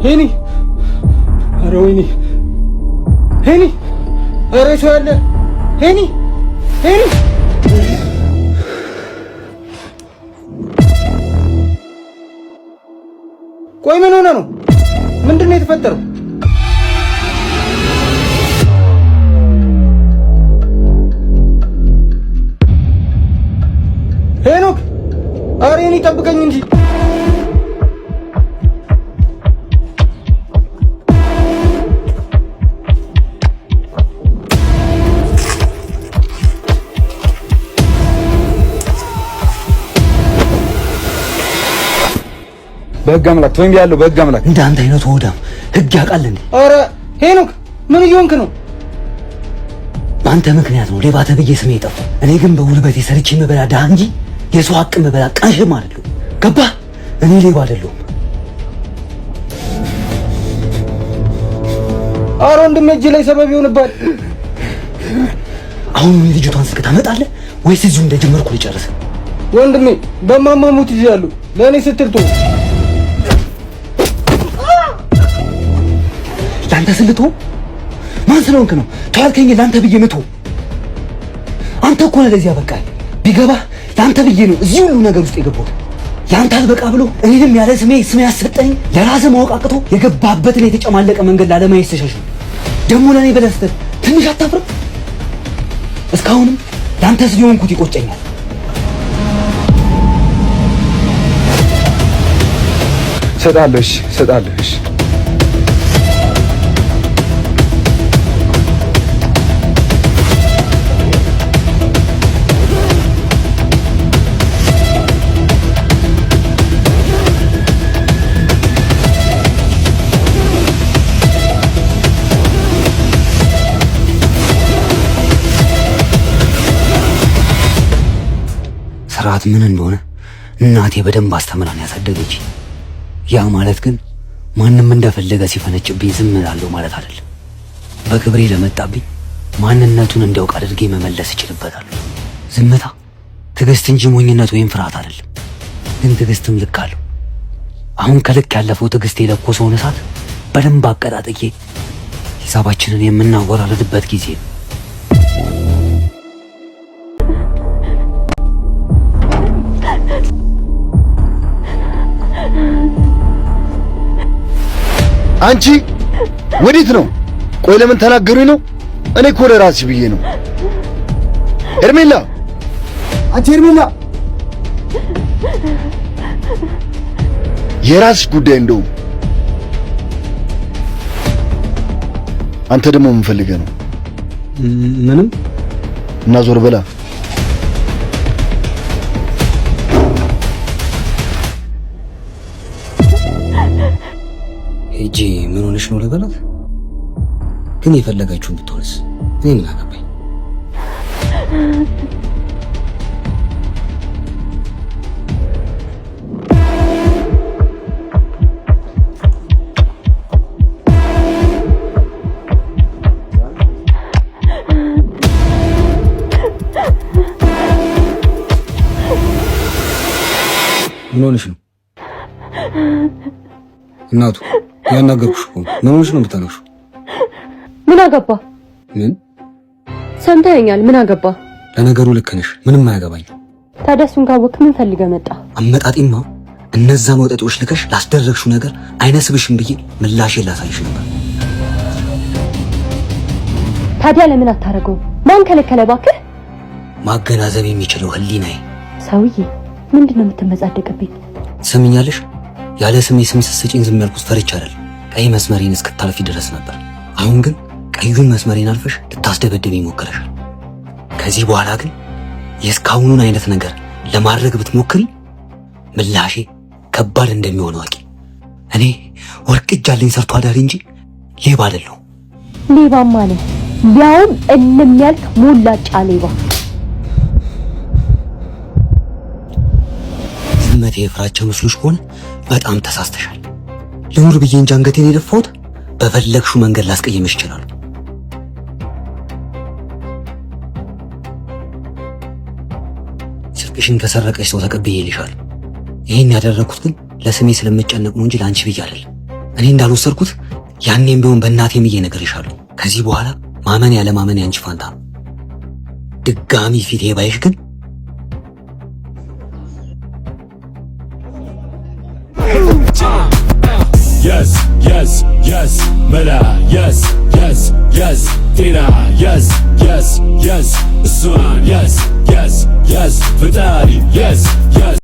ሄኒ ኧረ ወይኔ ሄኒ ኧረ ሰው አለ ሄኒ ሄኒ ቆይ ምን ሆነ ነው ምንድነው የተፈጠረው ሄኖክ ኧረ ሄኒ ጠብቀኝ እንጂ በህግ አምላክ ተወኝ ያለው በህግ አምላክ እንዳንተ አይነቱ ወዳም ህግ ያውቃል እንዴ? ኧረ ሄኖክ ምን እየሆንክ ነው? በአንተ ምክንያት ነው ሌባ ተብዬ ስሜ የጠፋው። እኔ ግን በጉልበቴ ሰርቼ የምበላ ድሃ እንጂ የሰው ሀቅ የምበላ ቀሽም አይደለሁ። ገባህ? እኔ ሌባ አይደለሁም። ኧረ ወንድሜ እጅ ላይ ሰበብ ይሆንብሃል። አሁን ልጅቷን ስልክ ታመጣለህ ወይስ እዚሁ እንደጀመርኩ ልጨርስ? ወንድሜ በማማሙት ይያሉ ለእኔ ስትል ተው። ለአንተ ስልቶ ማን ስለሆንክ ነው ተዋልከኝ? ለአንተ ብዬ ምቶ አንተ እኮ ነው ለዚህ ያበቃል። ቢገባህ ለአንተ ብዬ ነው እዚህ ሁሉ ነገር ውስጥ የገባሁት። ያንተ አልበቃ ብሎ እኔንም ያለ ስሜ ያሰጠኝ ለራስህ ማወቅ አቅቶ የገባበትን የተጨማለቀ መንገድ ላለማየት ተሸሽ ደግሞ ለእኔ ብለህ ስትል ትንሽ አታፍርም? እስካሁንም ለአንተ ስለሆንኩት ይቆጨኛል። ሰጣለሽ ስርዓት ምን እንደሆነ እናቴ በደንብ አስተምራን ያሳደገች። ያ ማለት ግን ማንም እንደፈለገ ሲፈነጭብኝ ዝም እላለሁ ማለት አይደለም። በክብሬ ለመጣብኝ ማንነቱን እንዲያውቅ አድርጌ መመለስ እችልበታለሁ። ዝምታ ትዕግስት እንጂ ሞኝነት ወይም ፍርሃት አይደለም። ግን ትዕግስትም ልክ አለው። አሁን ከልክ ያለፈው ትዕግስት የለኮሰውን እሳት በደንብ አቀጣጥዬ ሂሳባችንን የምናወራረድበት ጊዜ ነው። አንቺ ወዴት ነው? ቆይ ለምን ተናገሩኝ ነው? እኔ እኮ ለራስሽ ብዬ ነው። ሄርሜላ፣ አንቺ ሄርሜላ፣ የራስሽ ጉዳይ እንደው አንተ ደግሞ ምን ፈልገህ ነው? ምንም። እና ዞር በላ። ሂጂ ምን ሆነሽ ነው ልበላት? ግን የፈለጋችሁን ብትሆንስ እኔ ምን አገባኝ? ምን ሆነሽ ነው እናቱ? ያናገርኩሽ እኮ ምን ሆነሽ ነው የምታለቅሽው? ምን አገባ? ምን ሰምተኸኛል? ምን አገባ? ለነገሩ ልክ ነሽ፣ ምንም አያገባኝ። ታዲያ እሱን ካወቅህ ምን ፈልገህ መጣ? አመጣጤማ እነዛን ወጠጤዎች ልከሽ ላስደረግሽው ነገር አይነስብሽም ብዬ ምላሽን ላሳይሽ ነበር። ታዲያ ለምን አታረገው? ማን ከለከለ? እባክህ ማገናዘብ የሚችለው ህሊናዬ። ሰውዬ ምንድነው የምትመጻደቅብኝ? ትሰሚኛለሽ? ያለ ስሜ ስም ስትሰጪኝ ዝም ያልኩት ፈርቻ አይደል፣ ቀይ መስመሬን እስክታልፊ ድረስ ነበር። አሁን ግን ቀዩን መስመሬን አልፈሽ ልታስደበድብ ይሞክረሻል። ከዚህ በኋላ ግን የእስካሁኑን አይነት ነገር ለማድረግ ብትሞክሪ ምላሼ ከባድ እንደሚሆን አውቂ። እኔ ወርቅ እጃለኝ ሰርቶ አዳሪ እንጂ ሌባ አይደለሁም። ሌባማ ነህ፣ ያውም እልም ያልክ ሞላጫ ሌባ። ዝምቴ የፍራቻ መስሎሽ ከሆነ በጣም ተሳስተሻል። ልኑር ብዬ እንጂ አንገቴን የደፋሁት በፈለግሽው መንገድ ላስቀየምሽ ይችላል። ስልክሽን ከሰረቀሽ ሰው ተቀብዬልሻል። ይሄን ያደረኩት ግን ለስሜ ስለምጨነቅ ነው እንጂ ለአንቺ ብዬ አይደለም። እኔ እንዳልወሰድኩት ያኔም ቢሆን በእናቴም እየነገርሻለሁ። ከዚህ በኋላ ማመን ያለ ማመን ያንቺ ፋንታ። ድጋሚ ፊቴ ባይሽ ግን Yes, yes, yes, mela, yes, yes, yes, tina, yes, yes, yes, swan, yes, yes, yes, vitali, yes, yes,